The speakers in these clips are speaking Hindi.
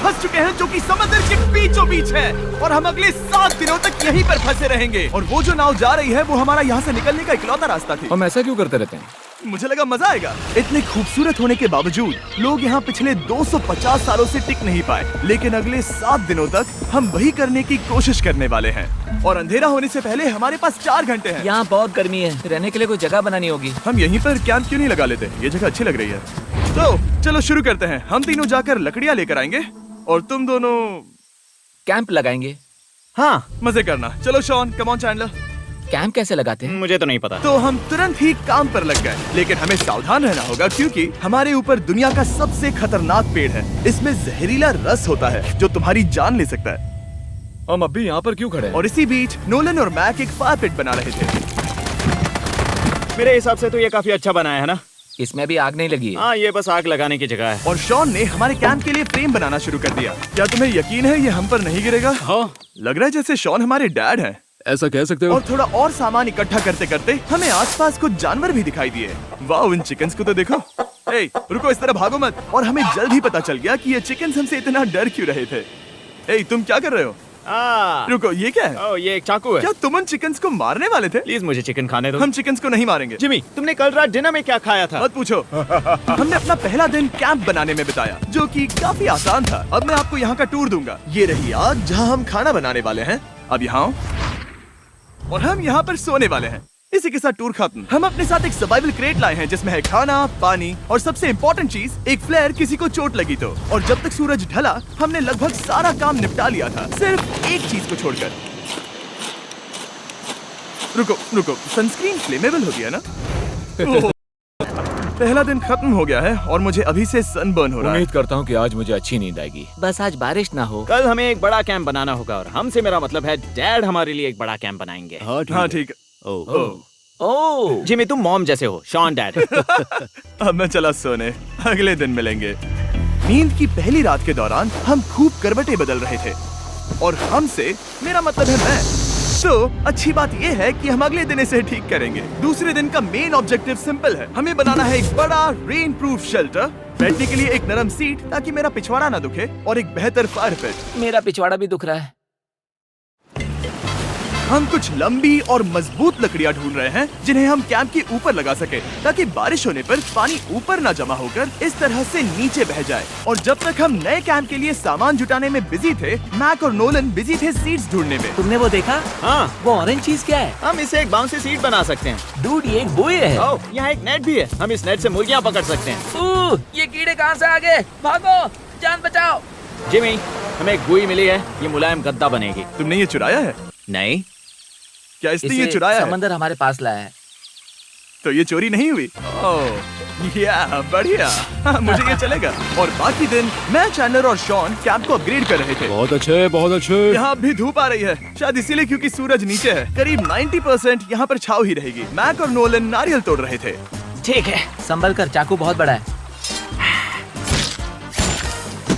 फंस चुके हैं जो कि समुद्र के बीचों बीच है, और हम अगले 7 दिनों तक यहीं पर फंसे रहेंगे। और वो जो नाव जा रही है वो हमारा यहाँ से निकलने का इकलौता रास्ता थी। हम ऐसा क्यों करते रहते हैं? मुझे लगा मजा आएगा। इतने खूबसूरत होने के बावजूद लोग यहाँ पिछले 250 सालों से टिक नहीं पाए, लेकिन अगले 7 दिनों तक हम वही करने की कोशिश करने वाले हैं। और अंधेरा होने से पहले हमारे पास 4 घंटे हैं। यहाँ बहुत गर्मी है, रहने के लिए कोई जगह बनानी होगी। हम यहीं पर कैंप क्यों नहीं लगा लेते? ये जगह अच्छी लग रही है। तो चलो शुरू करते हैं। हम तीनों जाकर लकड़ियाँ लेकर आएंगे और तुम दोनों कैंप लगाएंगे। हाँ, मजे करना। चलो Shawn, come on Chandler. Camp कैसे लगाते हैं? मुझे तो नहीं पता। तो हम तुरंत ही काम पर लग गए, लेकिन हमें सावधान रहना होगा क्योंकि हमारे ऊपर दुनिया का सबसे खतरनाक पेड़ है। इसमें जहरीला रस होता है जो तुम्हारी जान ले सकता है। हम अभी यहाँ पर क्यों खड़े हैं? और इसी बीच नोलन और मैक एक फायर पिट बना रहे थे। मेरे हिसाब से तो ये काफी अच्छा बनाया है ना? इसमें भी आग नहीं लगी है। हाँ, ये बस आग लगाने की जगह है। और शॉन ने हमारे कैंप के लिए फ्रेम बनाना शुरू कर दिया। क्या तुम्हें यकीन है ये हम पर नहीं गिरेगा? हाँ। लग रहा है जैसे शॉन हमारे डैड हैं। ऐसा कह सकते हो? और थोड़ा और सामान इकट्ठा करते करते हमें आसपास कुछ जानवर भी दिखाई दिए। वाह, इन चिकन्स को तो देखो। ए, रुको, इस तरह भागो मत। और हमें जल्द ही पता चल गया कि ये चिकन्स हमसे इतना डर क्यों रहे थे। ए, तुम क्या कर रहे हो? रुको, ये क्या है? ये एक चाकू है। क्या तुम उन चिकन्स को मारने वाले थे? प्लीज मुझे चिकन खाने दो। हम चिकन्स को नहीं मारेंगे। जिमी, तुमने कल रात डिनर में क्या खाया था? मत पूछो। हमने अपना पहला दिन कैंप बनाने में बिताया, जो कि काफी आसान था। अब मैं आपको यहाँ का टूर दूंगा। ये रही आग जहाँ हम खाना बनाने वाले हैं। अब यहाँ आओ। और हम यहाँ पर सोने वाले हैं। इसी के साथ टूर खत्म। हम अपने साथ एक सर्वाइवल क्रेट लाए हैं जिसमें है खाना, पानी और सबसे इम्पोर्टेंट चीज, एक फ्लेयर किसी को चोट लगी तो। और जब तक सूरज ढला हमने लगभग सारा काम निपटा लिया था, सिर्फ एक चीज को छोड़कर। रुको, सनस्क्रीन फ्लेमेबल होती है ना? ओह, पहला दिन खत्म हो गया है और मुझे अभी से सनबर्न हो रहा है। उम्मीद करता हूँ कि आज मुझे अच्छी नींद आएगी। बस आज बारिश ना हो। कल हमें एक बड़ा कैंप बनाना होगा, और हमसे मेरा मतलब है डैड हमारे लिए एक बड़ा कैंप बनाएंगे। हाँ ठीक है। ओह, जिमी, तुम मॉम जैसे हो। Shawn dad. अब मैं चला सोने, अगले दिन मिलेंगे। नींद की पहली रात के दौरान हम खूब करवटें बदल रहे थे, और हमसे मेरा मतलब है मैं। तो अच्छी बात यह है कि हम अगले दिन इसे ठीक करेंगे। दूसरे दिन का मेन ऑब्जेक्टिव सिंपल है। हमें बनाना है एक बड़ा रेन प्रूफ शेल्टर, बैठने के लिए एक नरम सीट ताकि मेरा पिछवाड़ा ना दुखे, और एक बेहतर फायर पिट। मेरा पिछवाड़ा भी दुख रहा है। हम कुछ लंबी और मजबूत लकड़ियां ढूंढ रहे हैं जिन्हें हम कैंप के ऊपर लगा सके, ताकि बारिश होने पर पानी ऊपर ना जमा होकर इस तरह से नीचे बह जाए। और जब तक हम नए कैंप के लिए सामान जुटाने में बिजी थे, मैक और नोलन बिजी थे सीड्स ढूंढने में। तुमने वो देखा? हाँ, वो ऑरेंज चीज क्या है? हम इसे एक बाउंसी सीट बना सकते हैं। डूड, ये एक बुए है। ओह, यहाँ एक नेट भी है। हम इस नेट से मुर्गियाँ पकड़ सकते हैं। ये कीड़े कहाँ से आ गए? भागो, जान बचाओ। जिमी, हमें एक बुई मिली है। ये मुलायम गद्दा बनेगी। तुमने ये चुराया है? नहीं। क्या इसने ये चुराया है? समंदर हमारे पास लाया है। तो ये चोरी नहीं हुई? ओह, या बढ़िया। हाँ, मुझे ये चलेगा। और बाकी दिन मैं, चैंडलर और शॉन कैंप को अपग्रेड कर रहे थे। बहुत अच्छे, बहुत अच्छे। यहाँ भी धूप आ रही है, शायद इसीलिए क्योंकि सूरज नीचे है। करीब 90% यहाँ पर छाव ही रहेगी। मैक और नोलन नारियल तोड़ रहे थे। ठीक है, संभल कर, चाकू बहुत बड़ा है।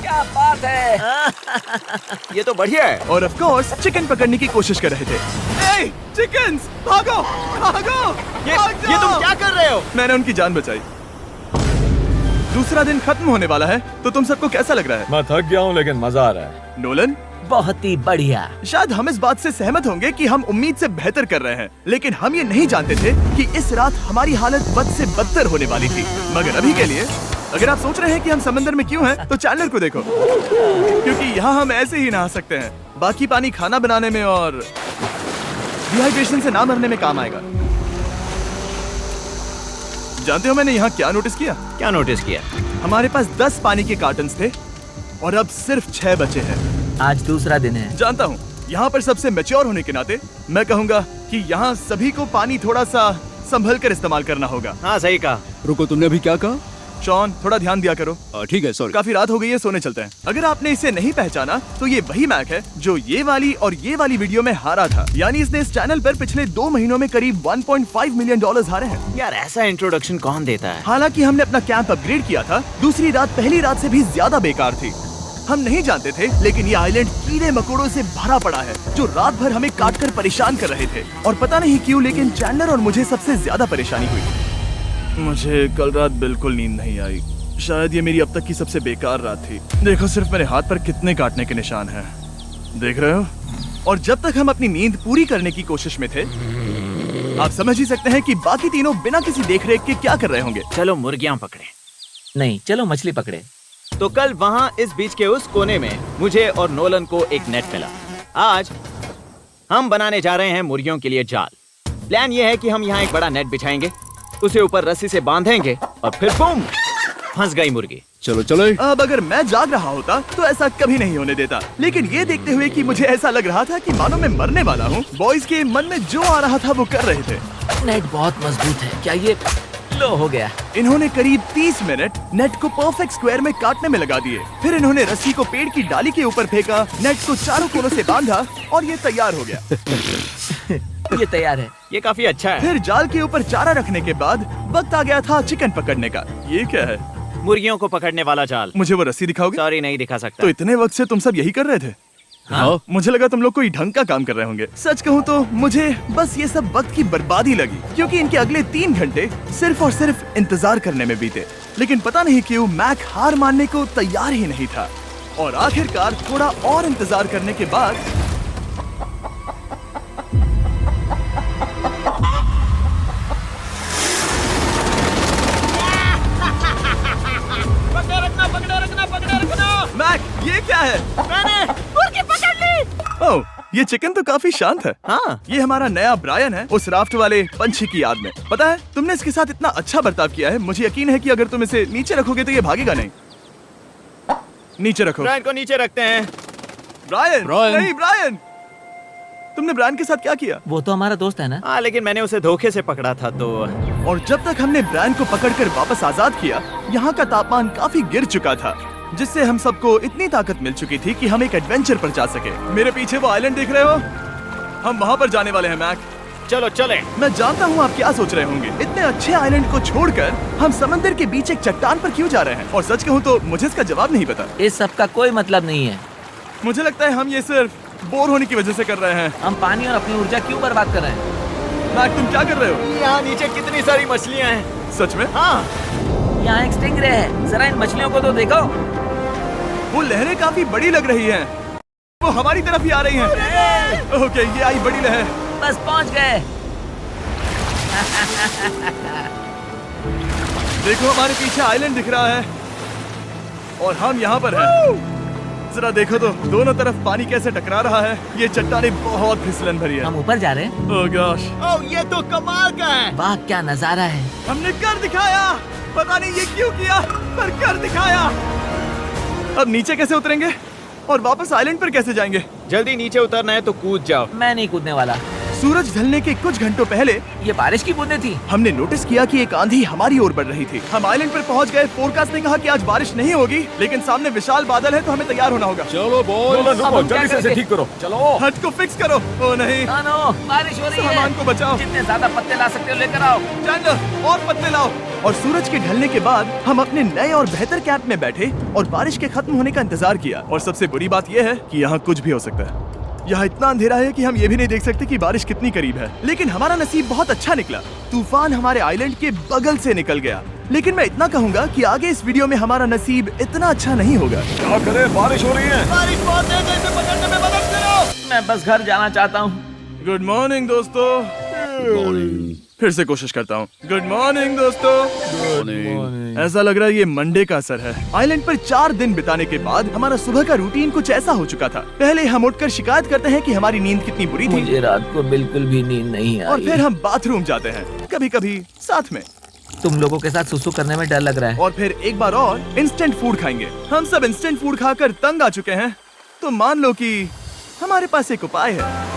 क्या बात है। ये तो बढ़िया है। और ऑफ कोर्स चिकन पकड़ने की कोशिश कर रहे थे। ए, चिकन्स, भागो, भागो, ये तुम क्या कर रहे हो? मैंने उनकी जान बचाई। दूसरा दिन खत्म होने वाला है, तो तुम सबको कैसा लग रहा है? मैं थक गया हूँ लेकिन मजा आ रहा है। नोलन, बहुत ही बढ़िया। शायद हम इस बात से सहमत होंगे कि हम उम्मीद से बेहतर कर रहे हैं, लेकिन हम ये नहीं जानते थे कि इस रात हमारी हालत बद से बदतर होने वाली थी। मगर अभी के लिए, अगर आप सोच रहे हैं कि हम समंदर में क्यों हैं, तो चैंडलर को देखो, क्योंकि यहाँ हम ऐसे ही नहा सकते हैं। बाकी पानी खाना बनाने में और डिहाइड्रेशन से ना मरने में काम आएगा। जानते हो मैंने यहाँ क्या नोटिस किया? क्या नोटिस किया? हमारे पास 10 पानी के कार्टन्स थे और अब सिर्फ 6 बचे हैं। आज दूसरा दिन है। जानता हूँ, यहाँ पर सबसे मैच्योर होने के नाते मैं कहूँगा कि यहाँ सभी को पानी थोड़ा सा संभल कर इस्तेमाल करना होगा। हाँ, सही कहा। रुको, तुमने अभी क्या कहा? शॉन, थोड़ा ध्यान दिया करो। ठीक है, सॉरी। काफी रात हो गई है, सोने चलते हैं। अगर आपने इसे नहीं पहचाना तो ये वही मैक है जो ये वाली और ये वाली वीडियो में हारा था। यानी इसने इस चैनल पर पिछले 2 महीनों में करीब $1.5 मिलियन हारे हैं। यार, ऐसा इंट्रोडक्शन कौन देता है? हालांकि हमने अपना कैंप अपग्रेड किया था, दूसरी रात पहली रात से भी ज्यादा बेकार थी। हम नहीं जानते थे, लेकिन ये आइलैंड कीड़े मकोड़ों से भरा पड़ा है जो रात भर हमें काटकर परेशान कर रहे थे। और पता नहीं क्यों, लेकिन चैंडलर और मुझे सबसे ज्यादा परेशानी हुई। मुझे कल रात बिल्कुल नींद नहीं आई। शायद ये मेरी अब तक की सबसे बेकार रात थी। देखो सिर्फ मेरे हाथ पर कितने काटने के निशान हैं। देख रहे हो? और जब तक हम अपनी नींद पूरी करने की कोशिश में थे, आप समझ ही सकते हैं कि बाकी तीनों बिना किसी देखरेख के क्या कर रहे होंगे। चलो मुर्गियां पकड़े। नहीं, चलो मछली पकड़े। तो कल वहाँ इस बीच के उस कोने में मुझे और नोलन को एक नेट मिला। आज हम बनाने जा रहे हैं मुर्गियों के लिए जाल। प्लान ये है कि हम यहाँ एक बड़ा नेट बिछाएंगे, उसे ऊपर रस्सी से बांधेंगे और फिर बूम, फंस गई मुर्गी। चलो चलो। अब अगर मैं जाग रहा होता तो ऐसा कभी नहीं होने देता, लेकिन ये देखते हुए कि मुझे ऐसा लग रहा था कि मानो मैं मरने वाला हूँ, बॉयज के मन में जो आ रहा था वो कर रहे थे। नेट बहुत मजबूत है। क्या ये लो हो गया? इन्होंने करीब 30 मिनट नेट को परफेक्ट स्क्वायर में काटने में लगा दिए। फिर इन्होंने रस्सी को पेड़ की डाली के ऊपर फेंका, नेट को चारों कोनों से बांधा और ये तैयार हो गया। ये तैयार है। ये काफी अच्छा है। फिर जाल के ऊपर चारा रखने के बाद वक्त आ गया था चिकन पकड़ने का। ये क्या है? मुर्गियों को पकड़ने वाला जाल। मुझे वो रस्सी दिखाओगे? सॉरी, नहीं दिखा सकता। तो इतने वक्त से तुम सब यही कर रहे थे? हाँ। मुझे लगा तुम लोग कोई ढंग का काम कर रहे होंगे। सच कहूँ तो मुझे बस ये सब वक्त की बर्बादी लगी, क्योंकि इनके अगले 3 घंटे सिर्फ और सिर्फ इंतजार करने में बीते। लेकिन पता नहीं क्यों मैक हार मानने को तैयार ही नहीं था, और आखिरकार थोड़ा और इंतजार करने के बाद मैक, ये क्या है? मैंने मुर्गी पकड़ ली। ओह, ये चिकन तो काफी शांत है। हाँ, ये हमारा नया ब्रायन है, उस राफ्ट वाले पंछी की याद में। पता है, तुमने इसके साथ इतना अच्छा बर्ताव किया है, मुझे यकीन है कि अगर तुम इसे नीचे रखोगे तो ये भागेगा नहीं। नीचे रखो। ब्रायन को नीचे रखते हैं। Brian, Brian. नहीं ब्रायन। तुमने ब्रायन के साथ क्या किया? वो तो हमारा दोस्त है ना। हाँ, लेकिन मैंने उसे धोखे से पकड़ा था तो। और जब तक हमने ब्रायन को पकड़कर वापस आजाद किया, यहाँ का तापमान काफी गिर चुका था, जिससे हम सबको इतनी ताकत मिल चुकी थी कि हम एक एडवेंचर पर जा सके। मेरे पीछे वो आइलैंड देख रहे हो? हम वहाँ पर जाने वाले हैं मैक। चलो चले। मैं जानता हूँ आप क्या सोच रहे होंगे, इतने अच्छे आइलैंड को छोड़कर हम समंदर के बीच एक चट्टान पर क्यों जा रहे हैं? और सच कहूँ तो मुझे इसका जवाब नहीं पता। इस सब का कोई मतलब नहीं है। मुझे लगता है हम ये सिर्फ बोर होने की वजह से कर रहे हैं। हम पानी और अपनी ऊर्जा क्यों बर्बाद कर रहे हैं? मैक, तुम क्या कर रहे हो? यहाँ नीचे कितनी सारी मछलियाँ हैं। सच में? हाँ, यहाँ एक स्टिंगरे है। जरा इन मछलियों को तो देखो। वो लहरें काफी बड़ी लग रही हैं। वो हमारी तरफ ही आ रही हैं। ओके, ये आई बड़ी लहर। बस पहुँच गए। देखो, हमारे पीछे आइलैंड दिख रहा है और हम यहाँ पर हैं। जरा देखो तो दोनों तरफ पानी कैसे टकरा रहा है। ये चट्टानें बहुत फिसलन भरी है। हम ऊपर जा रहे हैं। ओह गॉश, ओह ये तो कमाल का है। वाह, क्या नजारा है। हमने कर दिखाया। पता नहीं ये क्यों किया, पर कर दिखाया। अब नीचे कैसे उतरेंगे और वापस आइलैंड पर कैसे जाएंगे? जल्दी नीचे उतरना है तो कूद जाओ। मैं नहीं कूदने वाला। सूरज ढलने के कुछ घंटों पहले ये बारिश की बूंदें थी। हमने नोटिस किया कि एक आंधी हमारी ओर बढ़ रही थी। हम आइलैंड पर पहुंच गए। फोरकास्ट ने कहा कि आज बारिश नहीं होगी, लेकिन सामने विशाल बादल है तो हमें तैयार होना होगा। चलो बॉय, अब हम क्या जल्दी से इसे करेंगे? ठीक करो। चलो। हट को फिक्स करो। ओ नहीं, नो, बारिश हो रही है। सामान को बचाओ। जितने ज्यादा पत्ते ला सकते हो लेकर आओ। चैंडलर, और पत्ते लाओ। और सूरज के ढलने के बाद हम अपने नए और बेहतर कैंप में बैठे और बारिश के खत्म होने का इंतजार किया। और सबसे बुरी बात यह है कि यहाँ कुछ भी हो सकता है। यहाँ इतना अंधेरा है कि हम ये भी नहीं देख सकते कि बारिश कितनी करीब है। लेकिन हमारा नसीब बहुत अच्छा निकला। तूफान हमारे आइलैंड के बगल से निकल गया। लेकिन मैं इतना कहूँगा कि आगे इस वीडियो में हमारा नसीब इतना अच्छा नहीं होगा। क्या करें, बारिश हो रही है। बारिश बहुत तेज है, इसे पकड़ने में मदद करो। मैं बस घर जाना चाहता हूँ। गुड मॉर्निंग दोस्तों। फिर से कोशिश करता हूँ। गुड मॉर्निंग दोस्तों। ऐसा लग रहा है ये मंडे का असर है। आइलैंड पर 4 दिन बिताने के बाद हमारा सुबह का रूटीन कुछ ऐसा हो चुका था। पहले हम उठकर शिकायत करते हैं कि हमारी नींद कितनी बुरी थी, मुझे रात को बिल्कुल भी नींद नहीं और आई। फिर हम बाथरूम जाते हैं, कभी कभी साथ में, तुम लोगों के साथ सुसु करने में डर लग रहा है। और फिर एक बार और इंस्टेंट फूड खाएंगे। हम सब इंस्टेंट फूड खाकर तंग आ चुके हैं, तो मान लो कि हमारे पास एक उपाय है।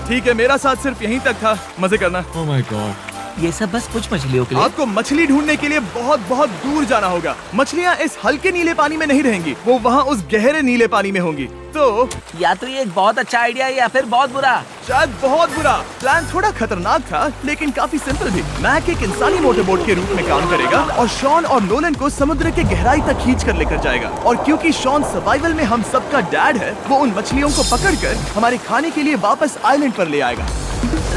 ठीक है, मेरा साथ सिर्फ यहीं तक था। मजे करना। Oh my God. ये सब बस कुछ मछलियों के लिए। आपको मछली ढूंढने के लिए बहुत बहुत दूर जाना होगा। मछलियाँ इस हल्के नीले पानी में नहीं रहेंगी, वो वहाँ उस गहरे नीले पानी में होंगी। तो या तो ये एक बहुत अच्छा आइडिया है या फिर बहुत बुरा। शायद बहुत बुरा। प्लान थोड़ा खतरनाक था, लेकिन काफी सिंपल भी। मैक एक इंसानी मोटरबोट के रूप में काम करेगा और शॉन और नोलन को समुद्र के गहराई तक खींच कर लेकर जाएगा। और क्योंकि शॉन सर्वाइवल में हम सबका डैड है, वो उन मछलियों को पकड़कर हमारे खाने के लिए वापस आइलैंड पर ले आएगा।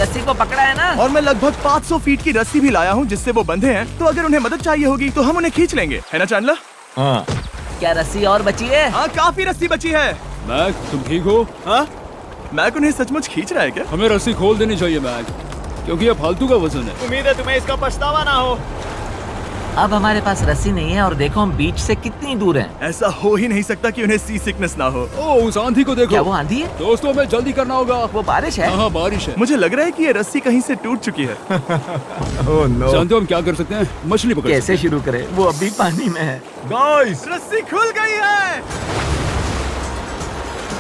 रस्सी को पकड़ा है ना? और मैं लगभग 500 फीट की रस्सी भी लाया हूँ जिससे वो बंधे हैं, तो अगर उन्हें मदद चाहिए होगी तो हम उन्हें खींच लेंगे, है ना चैंडलर? हाँ क्या रस्सी और बची है? हाँ, काफी रस्सी बची है। मैक, तुम ठीक हो? हाँ, मैक उन्हें सचमुच खींच रहा है क्या? हमें रस्सी खोल देनी चाहिए मैक, क्योंकि ये फालतू का वजन है। उम्मीद है तुम्हें इसका पछतावा ना हो। अब हमारे पास रस्सी नहीं है और देखो हम बीच से कितनी दूर हैं। ऐसा हो ही नहीं सकता कि उन्हें सी सिकनेस ना हो। ओह, उस आंधी को देखो। क्या वो आंधी है? दोस्तों, हमें जल्दी करना होगा। वो बारिश है? हाँ, बारिश है। मुझे लग रहा है कि ये रस्सी कहीं से टूट चुकी है। जानते हो हम क्या कर सकते हैं? मछली पकड़ कैसे शुरू करें? वो अभी पानी में है। गाइस, रस्सी खुल गई है।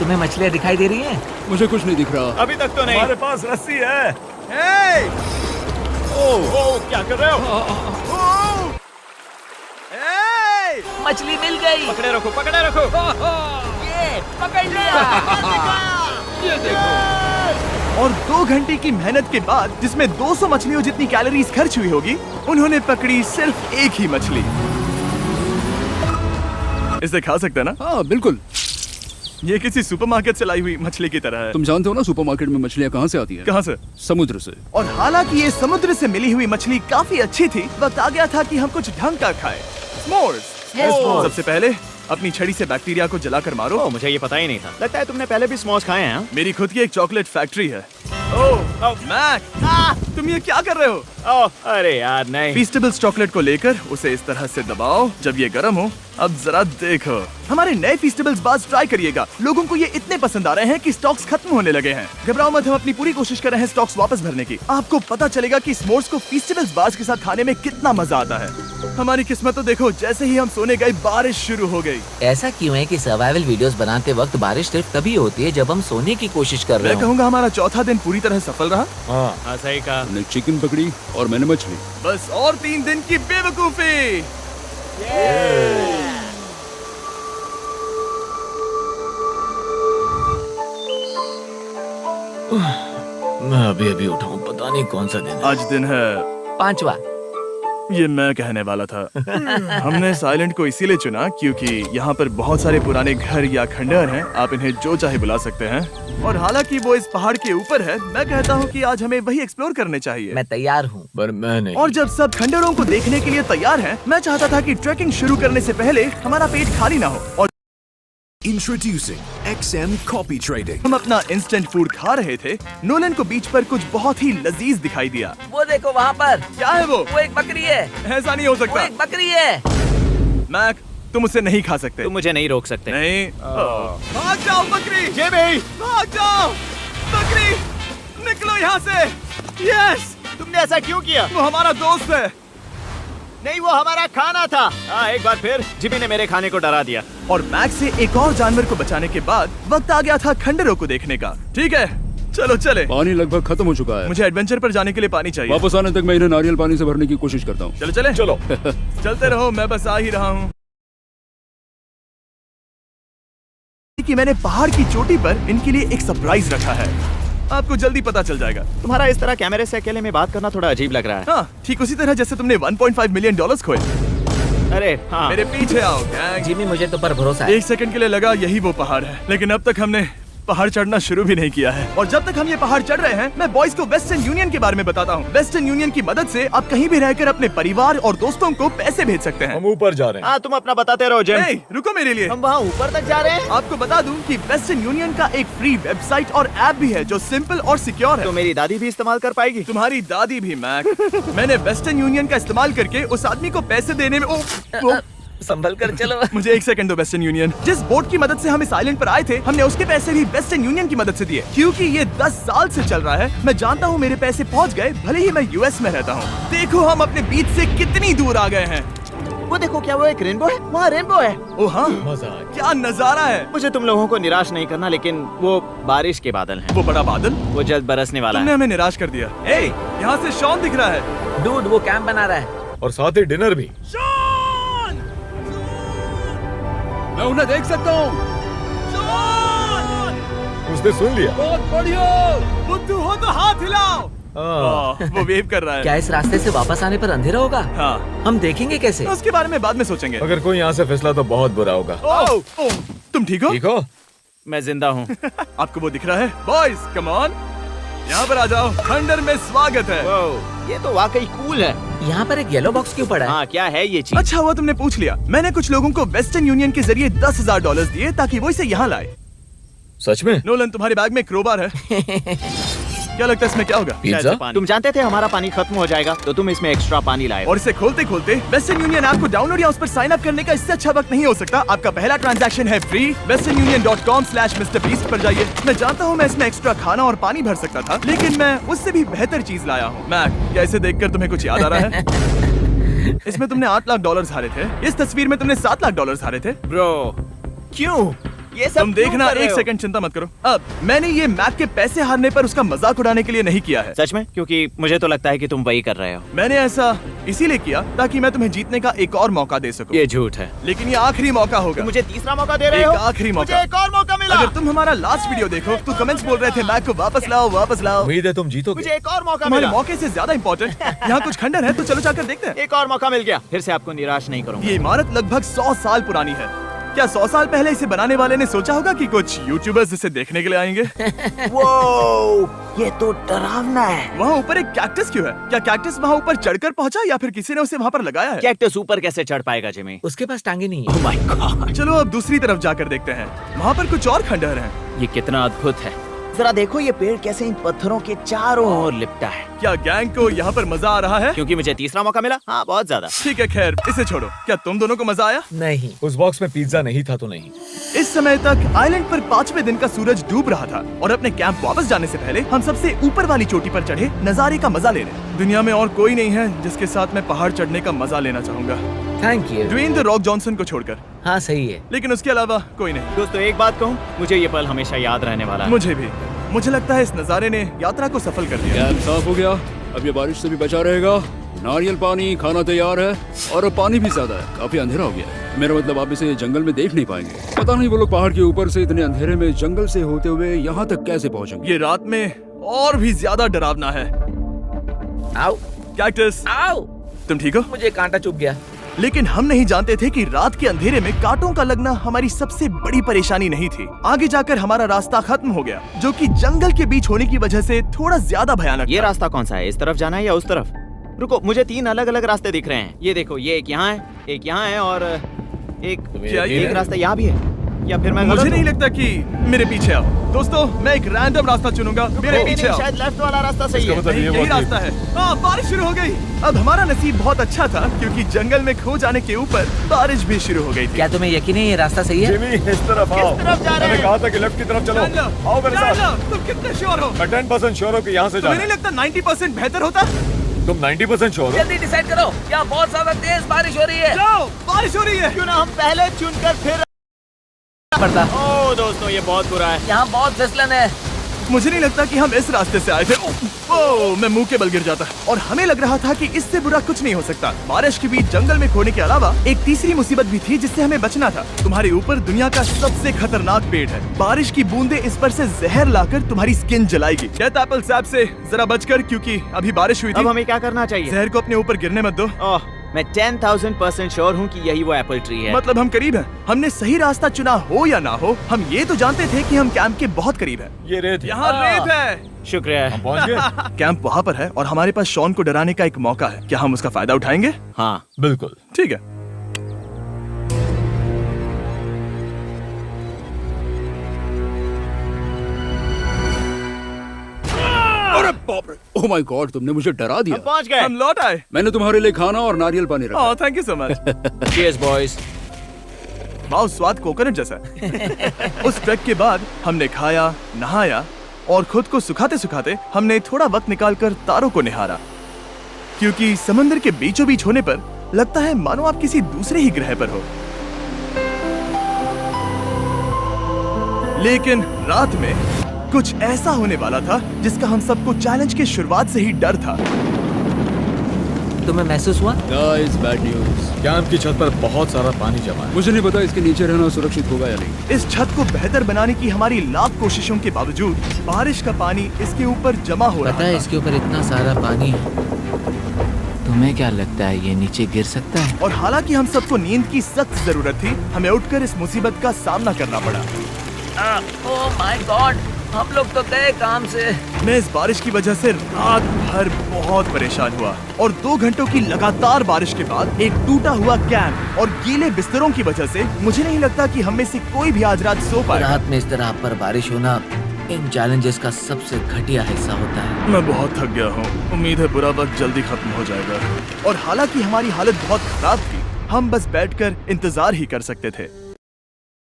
तुम्हें मछलियाँ दिखाई दे रही हैं? सकते। मुझे कुछ नहीं दिख रहा। अभी तक तो नहीं। हमारे पास रस्सी है। हे! ओह, क्या कर रहे हो? हे! मछली मिल गई। पकड़े रखो, पकड़े रखो। ये पकड़ लिया। ये देखो। और 2 घंटे की मेहनत के बाद, जिसमें 200 मछलियों जितनी कैलोरीज खर्च हुई होगी, उन्होंने पकड़ी सिर्फ एक ही मछली। इसे खा सकते हैं ना? हाँ बिल्कुल। ये किसी सुपरमार्केट से लाई हुई मछली की तरह है। तुम जानते हो ना सुपरमार्केट में मछलियाँ कहाँ से आती है? कहाँ से? समुद्र से। और हालांकि ये समुद्र से मिली हुई मछली काफी अच्छी थी, वक्त आ गया था कि हम कुछ ढंग का खाएं। s'mores। सबसे पहले अपनी छड़ी से बैक्टीरिया को जलाकर मारो। ओह, मुझे ये पता ही नहीं था। लगता है तुमने पहले भी स्मोक्स खाए हैं। हाँ? मेरी खुद की एक चॉकलेट फैक्ट्री है। ओह मैक, तुम ये क्या कर रहे हो? ओह, अरे यार नहीं। फीस्टेबल्स चॉकलेट को लेकर उसे इस तरह से दबाओ जब ये गर्म हो। अब जरा देखो, हमारे नए फीस्टेबल्स बार्स ट्राई करिएगा। लोगों को ये इतने पसंद आ रहे हैं कि स्टॉक्स खत्म होने लगे हैं। घबराओ मत, हम अपनी पूरी कोशिश कर रहे हैं स्टॉक्स वापस भरने की। आपको पता चलेगा कि s'mores को फीस्टेबल्स बार्स के साथ खाने में कितना मजा आता है। हमारी किस्मत तो देखो, जैसे ही हम सोने गए बारिश शुरू हो गई। ऐसा क्यों है कि सर्वाइवल वीडियोस बनाते वक्त बारिश सिर्फ तभी होती है जब हम सोने की कोशिश कर रहे मैं हो? कहूँगा हमारा चौथा दिन पूरी तरह सफल रहा। हाँ, सही कहा। हमने चिकन पकड़ी और मैंने मछली। बस और 3 दिन की बेवकूफी। मैं अभी उठा हूँ, पता नहीं कौन सा दिन है। आज दिन है 5वां। ये मैं कहने वाला था। हमने साइलेंट को इसीलिए चुना क्योंकि यहाँ पर बहुत सारे पुराने घर या खंडहर हैं। आप इन्हें जो चाहे बुला सकते हैं। और हालांकि वो इस पहाड़ के ऊपर है, मैं कहता हूँ कि आज हमें वही एक्सप्लोर करने चाहिए। मैं तैयार हूँ। पर मैं नहीं। और जब सब खंडहरों को देखने के लिए तैयार हैं, मैं चाहता था कि ट्रैकिंग शुरू करने से पहले हमारा पेट खाली ना हो और Introducing XM Copy Trading. हम अपना इंस्टेंट फूड खा रहे थे। नोलन को बीच पर कुछ बहुत ही लजीज दिखाई दिया। वो देखो वहाँ पर। क्या है वो? वो एक बकरी है। ऐसा नहीं हो वो सकता। एक बकरी है। मैक, तुम उसे नहीं खा सकते। तुम मुझे नहीं रोक सकते। नहीं। भाग जाओ बकरी। जे भाई, भाग जाओ बकरी, निकलो यहाँ से। यस, तुमने ऐसा क्यों किया? वो हमारा दोस्त है। नहीं, वो हमारा खाना था। एक बार फिर जिमी ने मेरे खाने को डरा दिया। और मैक से एक और जानवर को बचाने के बाद वक्त आ गया था खंडहरों को देखने का। ठीक है, चलो चले। पानी लगभग खत्म हो चुका है। मुझे एडवेंचर पर जाने के लिए पानी चाहिए। वापस आने तक मैं इन्हें नारियल पानी से भरने की कोशिश करता हूँ। चलो चले। चलो। चलते रहो, मैं बस आ ही रहा हूँ। कि मैंने पहाड़ की चोटी पर इनके लिए एक सरप्राइज रखा है। आपको जल्दी पता चल जाएगा। तुम्हारा इस तरह कैमरे से अकेले में बात करना थोड़ा अजीब लग रहा है। हाँ, ठीक उसी तरह जैसे तुमने $1.5 मिलियन खोए। अरे हाँ। मेरे पीछे आओ गैंग। जिमी, मुझे तो पर भरोसा है। 1 सेकंड के लिए लगा यही वो पहाड़ है, लेकिन अब तक हमने पहाड़ चढ़ना शुरू भी नहीं किया है। और जब तक हम ये पहाड़ चढ़ रहे हैं, मैं बॉयज को वेस्टर्न यूनियन के बारे में बताता हूँ। वेस्टर्न यूनियन की मदद से आप कहीं भी रहकर अपने परिवार और दोस्तों को पैसे भेज सकते हैं। हम ऊपर जा रहे हैं। हाँ, तुम अपना बताते रहो जिम। Hey, रुको मेरे लिए। हम वहाँ ऊपर तक जा रहे हैं। आपको बता दूं कि वेस्टर्न यूनियन का एक फ्री वेबसाइट और ऐप भी है जो सिंपल और सिक्योर है। तो मेरी दादी भी इस्तेमाल कर पाएगी। तुम्हारी दादी भी मैक। मैंने वेस्टर्न यूनियन का इस्तेमाल करके उस आदमी को पैसे देने में संभल कर चलो। मुझे 1 सेकंड दो। वेस्टर्न यूनियन, जिस बोट की मदद से हम इस आइलैंड पर आए थे, हमने उसके पैसे भी वेस्टर्न यूनियन की मदद से दिए। क्योंकि ये 10 साल से चल रहा है, मैं जानता हूँ मेरे पैसे पहुँच गए, भले ही मैं यूएस में रहता हूँ। देखो हम अपने बीच से कितनी दूर आ गए हैं। वो देखो, क्या वो एक रेनबो है? वहाँ रेनबो है। ओ हाँ, क्या नजारा है। मुझे तुम लोगों को निराश नहीं करना, लेकिन वो बारिश के बादल हैं। वो बड़ा बादल, वो जल्द बरसने वाला तुमने है। हमें निराश कर दिया। ए, यहाँ से शॉन दिख रहा है। डूड, वो कैंप बना रहा है। और साथ ही डिनर भी। मैं उन्हें देख सकता हूँ। उसने सुन लिया। बहुत बढ़िया। बुद्धू हो तो हाथ हिलाओ। वो वेव कर रहा है। क्या इस रास्ते से वापस आने पर अंधेरा होगा? हाँ, हम देखेंगे कैसे? उसके बारे में बाद में सोचेंगे। अगर कोई यहाँ से फिसला तो बहुत बुरा होगा। तुम ठीक हो? ठीक हो? मैं जिंदा हूँ। आपको वो दिख रहा है? Boys come on. यहाँ पर आ जाओ, खंडर में स्वागत है। ये तो वाकई कूल है। यहाँ पर एक येलो बॉक्स क्यों पड़ा है? हाँ, क्या है ये चीज? अच्छा हुआ तुमने पूछ लिया। मैंने कुछ लोगों को वेस्टर्न यूनियन के जरिए $10,000 दिए ताकि वो इसे यहाँ लाए। सच में? नोलन, तुम्हारे बैग में क्रोबार है। क्या लगता है इसमें क्या होगा? पिज्जा? तुम जानते थे हमारा पानी खत्म हो जाएगा, तो तुम इसमें एक्स्ट्रा पानी लाए। और इसे खोलते खोलते वेस्टर्न यूनियन ऐप को डाउनलोड या उस पर साइन अप करने का इससे अच्छा वक्त नहीं हो सकता। आपका पहला ट्रांजैक्शन है फ्री। westernunion.com/MrBeast पर जाइए। मैं जानता हूँ मैं इसमें एक्स्ट्रा खाना और पानी भर सकता था, लेकिन मैं उससे भी बेहतर चीज लाया हूँ। मैक, क्या इसे देखकर तुम्हें कुछ याद आ रहा है? इसमें तुमने $8 लाख हारे थे। इस तस्वीर में तुमने $7 लाख हारे थे। ब्रो, क्यों? ये सब तुम क्यों देखना, कर रहे एक हो? सेकंड चिंता मत करो। अब मैंने ये मैक के पैसे हारने पर उसका मजाक उड़ाने के लिए नहीं किया है। सच में? क्योंकि मुझे तो लगता है कि तुम वही कर रहे हो। मैंने ऐसा इसीलिए किया ताकि मैं तुम्हें जीतने का एक और मौका दे सकूं। ये झूठ है। लेकिन ये आखिरी मौका होगा। मुझे तीसरा मौका दे रहे हो? एक आखिरी मौका। मुझे एक और मौका मिला। अगर तुम हमारा लास्ट वीडियो देखो तो कमेंट्स बोल रहे थे मैक को वापस लाओ, वापस लाओ। उम्मीद है तुम जीतोगे। मुझे एक और मौका तुम्हारे मिला। मौके से ज्यादा इंपॉर्टेंट यहाँ कुछ खंडर है, तो चलो जाकर देखते हैं। एक और मौका मिल गया। फिर से आपको निराश नहीं करूंगा। ये इमारत लगभग 100 साल पुरानी है। क्या 100 साल पहले इसे बनाने वाले ने सोचा होगा कि कुछ यूट्यूबर्स इसे देखने के लिए आएंगे? ये तो डरावना है। वहाँ ऊपर एक कैक्टस क्यों है? क्या कैक्टस वहाँ ऊपर चढ़कर पहुँचा या फिर किसी ने उसे वहाँ पर लगाया है? कैक्टस ऊपर कैसे चढ़ पाएगा जिमी? उसके पास टांगे नहीं है। ओह माय गॉड, चलो अब दूसरी तरफ जाकर देखते हैं। वहाँ पर कुछ और खंडहर हैं। ये कितना अद्भुत है। जरा देखो ये पेड़ कैसे इन पत्थरों के चारों ओर लिपटा है। क्या गैंग को यहाँ पर मजा आ रहा है? क्योंकि मुझे तीसरा मौका मिला। हाँ, बहुत ज्यादा। ठीक है, खैर इसे छोड़ो। क्या तुम दोनों को मजा आया? नहीं। उस बॉक्स में पिज्जा नहीं था तो नहीं। इस समय तक आइलैंड पर 5वें दिन का सूरज डूब रहा था और अपने कैंप वापस जाने से पहले हम सबसे ऊपर वाली चोटी पर चढ़े नजारे का मजा ले रहे। दुनिया में और कोई नहीं है जिसके साथ मैं पहाड़ चढ़ने का मजा लेना चाहूंगा, thank you. Dwayne the Rock Johnson को छोड़कर। हाँ सही है। लेकिन उसके अलावा कोई नहीं। दोस्तों, एक बात कहूँ, मुझे ये पल हमेशा याद रहने वाला है। मुझे भी। मुझे लगता है इस नजारे ने यात्रा को सफल कर दिया। कैंप साफ हो गया, अब ये बारिश से भी बचा रहेगा। नारियल पानी, खाना तैयार है और अब पानी भी ज्यादा है। काफी अंधेरा हो गया है। मेरा मतलब आप इसे जंगल में देख नहीं पाएंगे। पता नहीं वो लोग पहाड़ के ऊपर से इतने अंधेरे में जंगल से होते हुए यहाँ तक कैसे पहुँचेंगे। ये रात में और भी ज्यादा डरावना है। आओ कैक्टस, आओ। तुम ठीक हो? मुझे कांटा चुभ गया। लेकिन हम नहीं जानते थे कि रात के अंधेरे में कांटों का लगना हमारी सबसे बड़ी परेशानी नहीं थी। आगे जाकर हमारा रास्ता खत्म हो गया, जो कि जंगल के बीच होने की वजह से थोड़ा ज्यादा भयानक ये था। रास्ता कौन सा है? इस तरफ जाना है या उस तरफ? रुको, मुझे 3 अलग अलग रास्ते दिख रहे हैं। ये देखो, ये एक यहाँ है, एक यहाँ है और एक क्या ये एक रास्ता यहाँ भी है। या फिर मैं मुझे गलत नहीं हूँ? लगता कि मेरे पीछे आओ। दोस्तों, मैं एक रैंडम रास्ता चुनूंगा। मेरे नहीं, पीछे नहीं, आओ। शायद लेफ्ट वाला रास्ता सही है। नहीं, यही रास्ता है। हाँ, बारिश शुरू हो गई। अब हमारा नसीब बहुत अच्छा था क्योंकि जंगल में खो जाने के ऊपर बारिश भी शुरू हो गई थी। क्या तुम्हें यकीन है ये रास्ता सही है? जिमी, इस तरफ आओ। किस तरफ जा रहे मैंने हैं? कहा था कि लेफ्ट की तरफ चलो। जान लो, आओ मेरे जान साथ। लो, तुम कितने श्योर हो? मैं 10% श्योर हूँ कि यहाँ से तुम्हें जाना नहीं लगता 90% बेहतर होता? तुम 90% श्योर हो? जल्दी डिसाइड करो। यहाँ बहुत ज्यादा तेज बारिश हो रही है। जाओ, बारिश हो रही है। क्यों ना हम पहले चुनकर फिर। पड़ता। ओह दोस्तों, ये बहुत बुरा है। यहाँ बहुत फिसलन है। मुझे नहीं लगता कि हम इस रास्ते से आए थे। ओह, मैं मुंह के बल गिर जाता। और हमें लग रहा था कि इससे बुरा कुछ नहीं हो सकता। बारिश के बीच जंगल में खोने के अलावा एक तीसरी मुसीबत भी थी जिससे हमें बचना था। तुम्हारे ऊपर दुनिया का सबसे खतरनाक पेड़ है। बारिश की बूंदें इस पर से जहर लाकर तुम्हारी स्किन जलाएगी। डेथ एप्पल सैप से जरा बचकर, क्योंकि अभी बारिश हुई अब थी। हमें क्या करना चाहिए? जहर को अपने ऊपर गिरने मत दो। ओह, मैं 10,000% श्योर हूँ कि यही वो एप्पल ट्री है। मतलब हम करीब हैं। हमने सही रास्ता चुना हो या ना हो, हम ये तो जानते थे कि हम कैंप के बहुत करीब हैं। ये रेत है। यहाँ रेत है। शुक्रिया। हम पहुँच गए। कैंप वहाँ पर है और हमारे पास शॉन को डराने का एक मौका है। क्या हम उसका फायदा उठाएंगे? हाँ, बिल्कुल। ठीक है। अरे बाप रे, ओह माय गॉड, तुमने मुझे डरा दिया। हम पहुँच गए। हम लौट आए। मैंने तुम्हारे लिए खाना और नारियल पानी रखा। Oh, thank you so much. Cheers, boys। वाह, स्वाद कोकोनट जैसा है। उस ट्रैक के बाद हमने खाया, नहाया और खुद को सुखाते सुखाते हमने थोड़ा वक्त निकालकर तारों को निहारा, क्योंकि समंदर के बीचों बीच होने पर लगता है मानो आप किसी दूसरे ही ग्रह पर हो। लेकिन रात में कुछ ऐसा होने वाला था जिसका हम सबको चैलेंज के शुरुआत से ही डर था। तुम्हें महसूस हुआ? Guys, bad news. कैंप की छत पर बहुत सारा पानी जमा है। मुझे नहीं पता इसके नीचे रहना सुरक्षित होगा या नहीं। इस छत को बेहतर बनाने की हमारी लाख कोशिशों के बावजूद बारिश का पानी इसके ऊपर जमा हो रहा पता है था। इसके ऊपर इतना सारा पानी है। तुम्हें क्या लगता है ये नीचे गिर सकता है? और हालांकि हम सबको नींद की सख्त जरूरत थी, हमें उठकर इस मुसीबत का सामना करना पड़ा। ओह माय गॉड, हम लोग तो गए काम से। मैं इस बारिश की वजह से रात भर बहुत परेशान हुआ और 2 घंटों की लगातार बारिश के बाद एक टूटा हुआ कैंप और गीले बिस्तरों की वजह से मुझे नहीं लगता कि हम में से कोई भी आज रात सो पाएगा। रात में इस तरह पर बारिश होना इन चैलेंजेस का सबसे घटिया हिस्सा होता है। मैं बहुत थक गया हूँ। उम्मीद है बुरा वक्त जल्दी खत्म हो जाएगा। और हालांकि हमारी हालत बहुत खराब थी, हम बस बैठकर इंतजार ही कर सकते थे।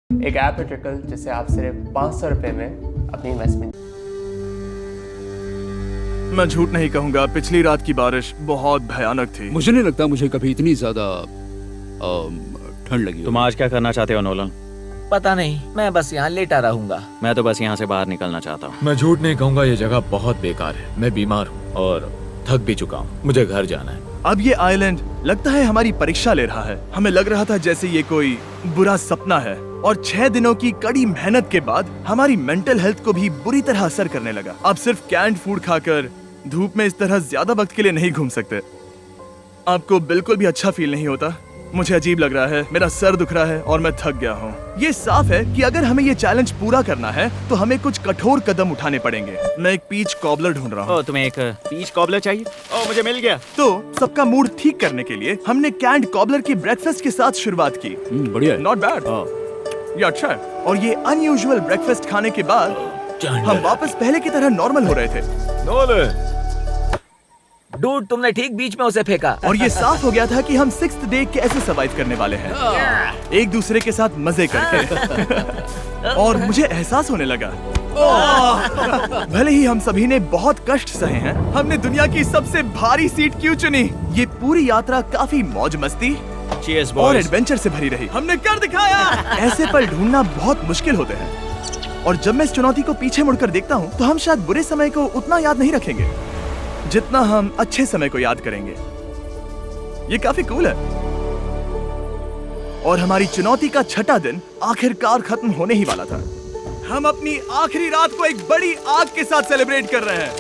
एक ऐप है ट्रिकल जिससे आप सिर्फ 500 रुपए में अपनी इन्वेस्टमेंट। मैं झूठ नहीं कहूँगा, पिछली रात की बारिश बहुत भयानक थी। मुझे नहीं लगता मुझे कभी इतनी ज्यादा ठंड लगी हो। तुम आज क्या करना चाहते हो नोलन? पता नहीं, मैं बस यहाँ लेटा रहूंगा। मैं तो बस यहाँ से बाहर निकलना चाहता हूँ। मैं झूठ नहीं कहूंगा, ये जगह बहुत बेकार है। मैं बीमार हूँ और थक भी चुका हूँ। मुझे घर जाना है। अब ये आइलैंड लगता है हमारी परीक्षा ले रहा है। हमें लग रहा था जैसे ये कोई बुरा सपना है और 6 दिनों की कड़ी मेहनत के बाद हमारी मेंटल हेल्थ को भी बुरी तरह असर करने लगा। अब सिर्फ कैंड फूड खाकर धूप में इस तरह ज्यादा वक्त के लिए नहीं घूम सकते। आपको बिल्कुल भी अच्छा फील नहीं होता? मुझे अजीब लग रहा है, मेरा सर दुख रहा है और मैं थक गया हूँ। ये साफ है कि अगर हमें ये चैलेंज पूरा करना है तो हमें कुछ कठोर कदम उठाने पड़ेंगे। मैं एक पीच कॉबलर ढूंढ रहा हूँ। ओ, तुम्हें एक पीच कॉबलर चाहिए? ओ, मुझे मिल गया। तो सबका मूड ठीक करने के लिए हमने कैंड कॉबलर की ब्रेकफास्ट के साथ शुरुआत की। बढ़िया है। नॉट बैड, ये अच्छा है। और ये अनयूजुअल ब्रेकफास्ट खाने के बाद हम वापस पहले की तरह नॉर्मल हो रहे थे। नोलन, डूड, तुमने ठीक बीच में उसे फेंका। और ये साफ हो गया था कि हम 6th डे कैसे सर्वाइव करने वाले हैं, एक दूसरे के साथ मजे करके। और मुझे एहसास होने लगा, भले ही हम सभी ने बहुत कष्ट सहे हैं, हमने दुनिया की सबसे भारी सीट क्यों चुनी। ये पूरी यात्रा काफी मौज मस्ती Cheers, और boys. एडवेंचर से भरी रही। हमने कर दिखाया। ऐसे पल ढूंढना बहुत मुश्किल होते हैं और जब मैं इस चुनौती को पीछे मुड़कर देखता हूँ तो हम शायद बुरे समय को उतना याद नहीं रखेंगे जितना हम अच्छे समय को याद करेंगे। ये काफी कूल है। और हमारी चुनौती का 6ठा दिन आखिरकार खत्म होने ही वाला था। हम अपनी आखिरी रात को एक बड़ी आग के साथ सेलिब्रेट कर रहे हैं,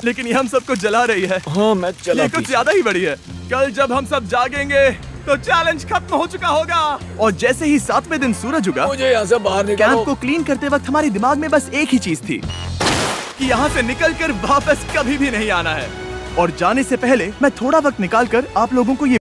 लेकिन ये हम सबको जला रही है। हाँ मैं चला। ये कुछ ज्यादा ही बड़ी है। कल जब हम सब जागेंगे तो चैलेंज खत्म हो चुका होगा। और जैसे ही 7वें दिन सूरज उगा, मुझे यहाँ से बाहर कैंप निकालो। को क्लीन करते वक्त हमारे दिमाग में बस एक ही चीज थी कि यहाँ से निकलकर वापस कभी भी नहीं आना है। और जाने से पहले मैं थोड़ा वक्त निकालकर आप लोगों को ये